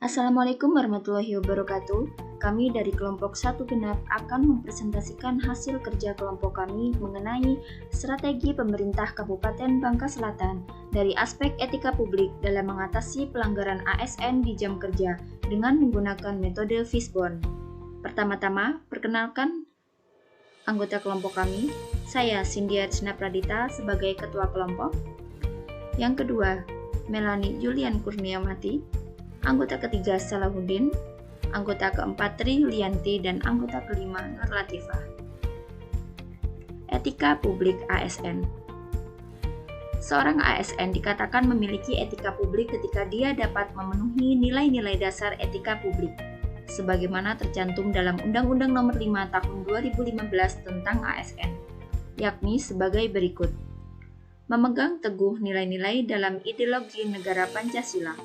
Assalamualaikum warahmatullahi wabarakatuh. Kami dari kelompok 1 Genap akan mempresentasikan hasil kerja kelompok kami mengenai strategi pemerintah Kabupaten Bangka Selatan dari aspek etika publik dalam mengatasi pelanggaran ASN di jam kerja dengan menggunakan metode Fishbone. Pertama-tama, perkenalkan anggota kelompok kami. Saya Cynthia Rizna Pradita sebagai ketua kelompok. Yang kedua, Melanie Julian Kurniawati. Anggota ketiga Salahuddin, anggota keempat Tri Yulianti, dan anggota kelima Nur Latifah. Etika publik ASN. Seorang ASN dikatakan memiliki etika publik ketika dia dapat memenuhi nilai-nilai dasar etika publik, sebagaimana tercantum dalam Undang-Undang Nomor 5 Tahun 2015 tentang ASN, yakni sebagai berikut. Memegang teguh nilai-nilai dalam ideologi negara Pancasila.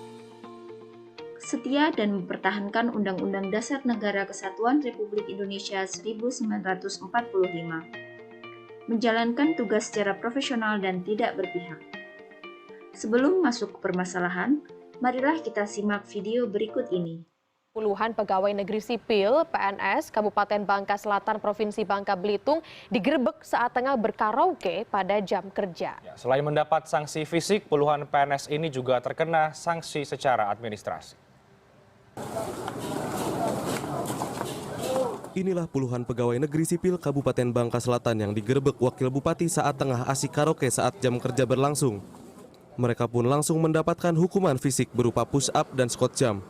Setia dan mempertahankan Undang-Undang Dasar Negara Kesatuan Republik Indonesia 1945. Menjalankan tugas secara profesional dan tidak berpihak. Sebelum masuk ke permasalahan, marilah kita simak video berikut ini. Puluhan pegawai negeri sipil PNS Kabupaten Bangka Selatan Provinsi Bangka Belitung digerebek saat tengah berkaraoke pada jam kerja. Selain mendapat sanksi fisik, puluhan PNS ini juga terkena sanksi secara administrasi. Inilah puluhan pegawai negeri sipil Kabupaten Bangka Selatan yang digerebek Wakil Bupati saat tengah asik karaoke saat jam kerja berlangsung. Mereka pun langsung mendapatkan hukuman fisik berupa push up dan squat jam.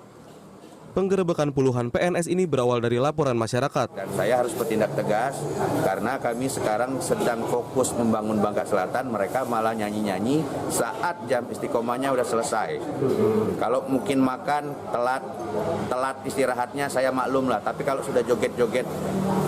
Penggerebekan puluhan PNS ini berawal dari laporan masyarakat. Dan saya harus bertindak tegas karena kami sekarang sedang fokus membangun Bangka Selatan, mereka malah nyanyi-nyanyi saat jam istiqomahnya udah selesai. Kalau mungkin makan telat istirahatnya saya maklum lah, tapi kalau sudah joget-joget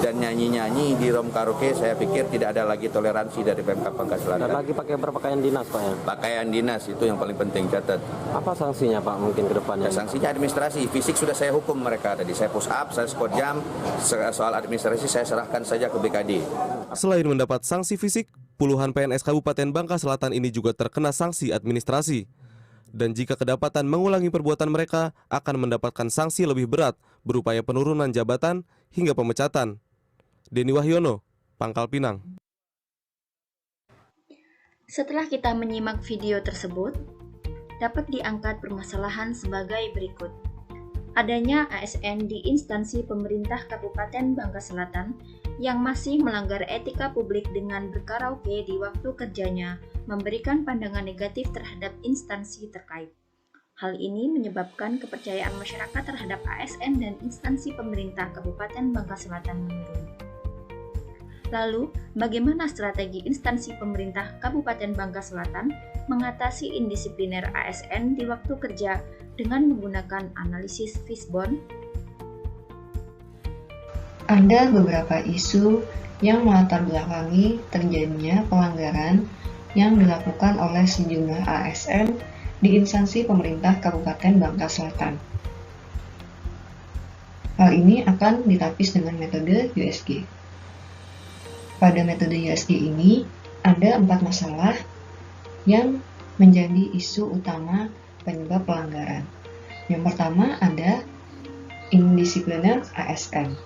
dan nyanyi-nyanyi di room karaoke, saya pikir tidak ada lagi toleransi dari Pemkab Bangka Selatan. Dan lagi pakai berpakaian dinas, Pak ya? Pakaian dinas itu yang paling penting, catat. Apa sanksinya, Pak, mungkin ke depannya? Ya, sanksinya administrasi, fisik sudah saya hukum mereka tadi. Saya push up, saya squat jam, soal administrasi saya serahkan saja ke BKD. Selain mendapat sanksi fisik, puluhan PNS Kabupaten Bangka Selatan ini juga terkena sanksi administrasi. Dan jika kedapatan mengulangi perbuatan mereka, akan mendapatkan sanksi lebih berat, berupaya penurunan jabatan hingga pemecatan. Denny Wahyono, Pangkal Pinang. Setelah kita menyimak video tersebut, dapat diangkat permasalahan sebagai berikut. Adanya ASN di instansi pemerintah Kabupaten Bangka Selatan yang masih melanggar etika publik dengan berkaraoke di waktu kerjanya, memberikan pandangan negatif terhadap instansi terkait. Hal ini menyebabkan kepercayaan masyarakat terhadap ASN dan instansi pemerintah Kabupaten Bangka Selatan menurun. Lalu, bagaimana strategi instansi pemerintah Kabupaten Bangka Selatan mengatasi indisipliner ASN di waktu kerja dengan menggunakan analisis Fishbone? Ada beberapa isu yang melatar belakangi terjadinya pelanggaran yang dilakukan oleh sejumlah ASN di instansi pemerintah Kabupaten Bangka Selatan. Hal ini akan ditapis dengan metode USG. Pada metode USG ini, ada 4 masalah yang menjadi isu utama penyebab pelanggaran. Yang pertama ada indisipliner ASN.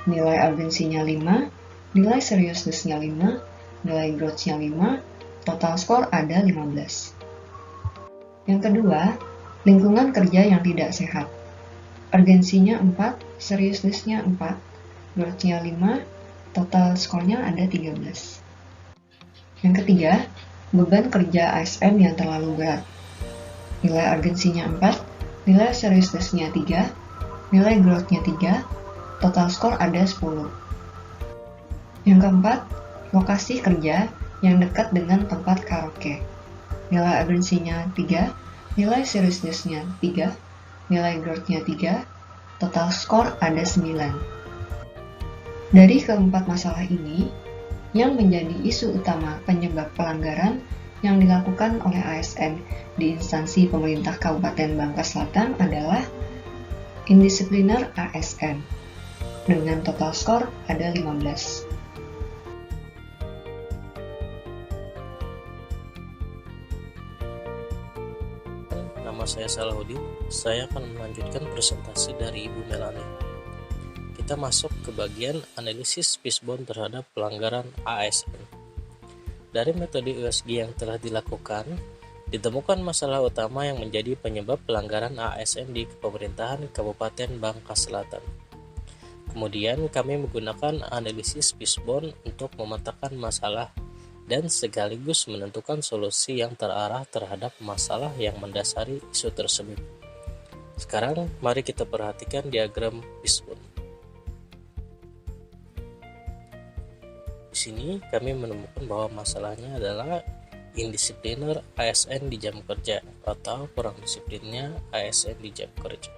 Nilai urgensinya 5, nilai seriousness-nya 5, nilai growth-nya 5, total skor ada 15. Yang kedua, lingkungan kerja yang tidak sehat. Urgensinya 4, seriousness-nya 4, growth-nya 5, total skornya ada 13. Yang ketiga, beban kerja ASN yang terlalu berat. Nilai urgensinya 4, nilai seriousness-nya 3, nilai growth-nya 3, total skor ada 10. Yang keempat, lokasi kerja yang dekat dengan tempat karaoke. Nilai urgensinya 3, nilai seriousness-nya 3, nilai growth-nya 3, total skor ada 9. Dari keempat masalah ini, yang menjadi isu utama penyebab pelanggaran yang dilakukan oleh ASN di instansi pemerintah Kabupaten Bangka Selatan adalah indisipliner ASN dengan total skor ada 15. Nama saya Salahuddin. Saya akan melanjutkan presentasi dari Ibu Melani. Kita masuk ke bagian analisis fishbone terhadap pelanggaran ASN. Dari metode USG yang telah dilakukan, ditemukan masalah utama yang menjadi penyebab pelanggaran ASN di pemerintahan Kabupaten Bangka Selatan. Kemudian kami menggunakan analisis fishbone untuk memetakan masalah dan sekaligus menentukan solusi yang terarah terhadap masalah yang mendasari isu tersebut. Sekarang mari kita perhatikan diagram fishbone. Di sini kami menemukan bahwa masalahnya adalah indisipliner ASN di jam kerja atau kurang disiplinnya ASN di jam kerja.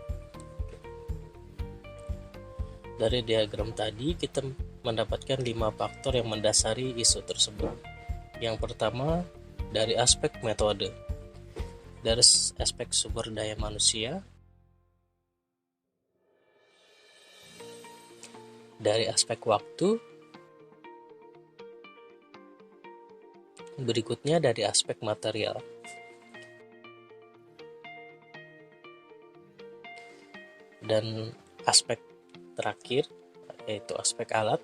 Dari diagram tadi kita mendapatkan 5 faktor yang mendasari isu tersebut. Yang pertama, dari aspek metode, dari aspek sumber daya manusia, dari aspek waktu, berikutnya dari aspek material. Dan aspek terakhir yaitu aspek alat.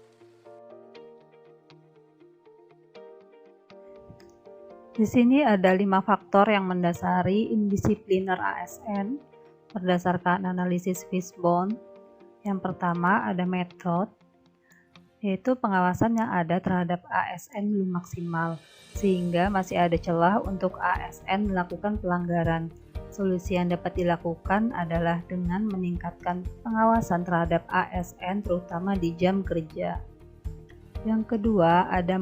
Di sini ada 5 faktor yang mendasari indisipliner ASN berdasarkan analisis fishbone. Yang pertama ada metode, yaitu pengawasan yang ada terhadap ASN belum maksimal, sehingga masih ada celah untuk ASN melakukan pelanggaran. Solusi yang dapat dilakukan adalah dengan meningkatkan pengawasan terhadap ASN terutama di jam kerja. Yang kedua ada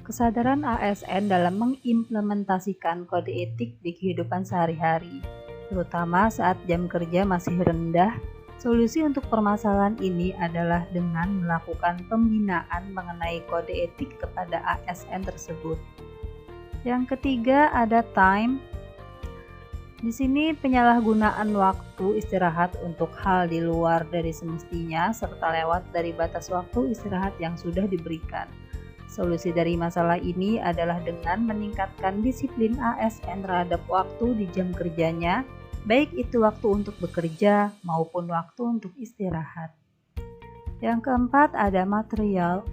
kesadaran ASN dalam mengimplementasikan kode etik di kehidupan sehari-hari, terutama saat jam kerja masih rendah. Solusi untuk permasalahan ini adalah dengan melakukan pembinaan mengenai kode etik kepada ASN tersebut. Yang ketiga ada time. Di sini penyalahgunaan waktu istirahat untuk hal di luar dari semestinya serta lewat dari batas waktu istirahat yang sudah diberikan. Solusi dari masalah ini adalah dengan meningkatkan disiplin ASN terhadap waktu di jam kerjanya, baik itu waktu untuk bekerja maupun waktu untuk istirahat. Yang keempat ada material.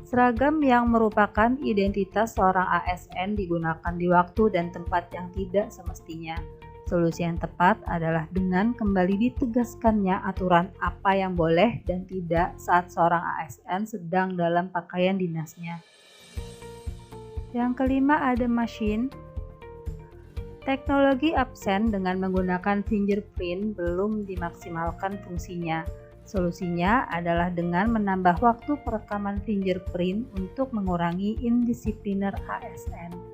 Seragam yang merupakan identitas seorang ASN digunakan di waktu dan tempat yang tidak semestinya. Solusi yang tepat adalah dengan kembali ditegaskannya aturan apa yang boleh dan tidak saat seorang ASN sedang dalam pakaian dinasnya. Yang kelima ada machine. Teknologi absen dengan menggunakan fingerprint belum dimaksimalkan fungsinya. Solusinya adalah dengan menambah waktu perekaman fingerprint untuk mengurangi indisipliner ASN.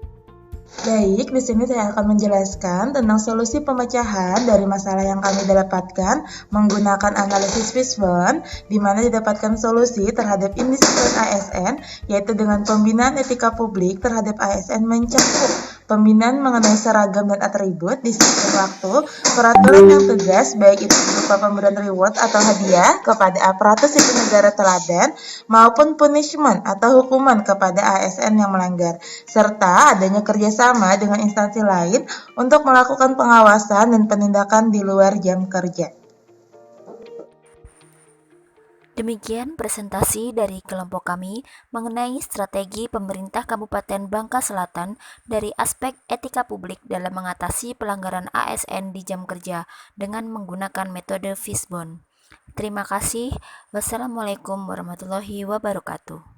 Baik, di sini saya akan menjelaskan tentang solusi pemecahan dari masalah yang kami dapatkan menggunakan analisis fishbone, di mana didapatkan solusi terhadap indisiplin ASN, yaitu dengan pembinaan etika publik terhadap ASN mencakup pembinaan mengenai seragam dan atribut, disiplin waktu, peraturan yang tegas baik itu berupa pemberian reward atau hadiah kepada aparatur sipil negara teladan maupun punishment atau hukuman kepada ASN yang melanggar, serta adanya kerjasama dengan instansi lain untuk melakukan pengawasan dan penindakan di luar jam kerja. Demikian presentasi dari kelompok kami mengenai strategi pemerintah Kabupaten Bangka Selatan dari aspek etika publik dalam mengatasi pelanggaran ASN di jam kerja dengan menggunakan metode fishbone. Terima kasih. Wassalamualaikum warahmatullahi wabarakatuh.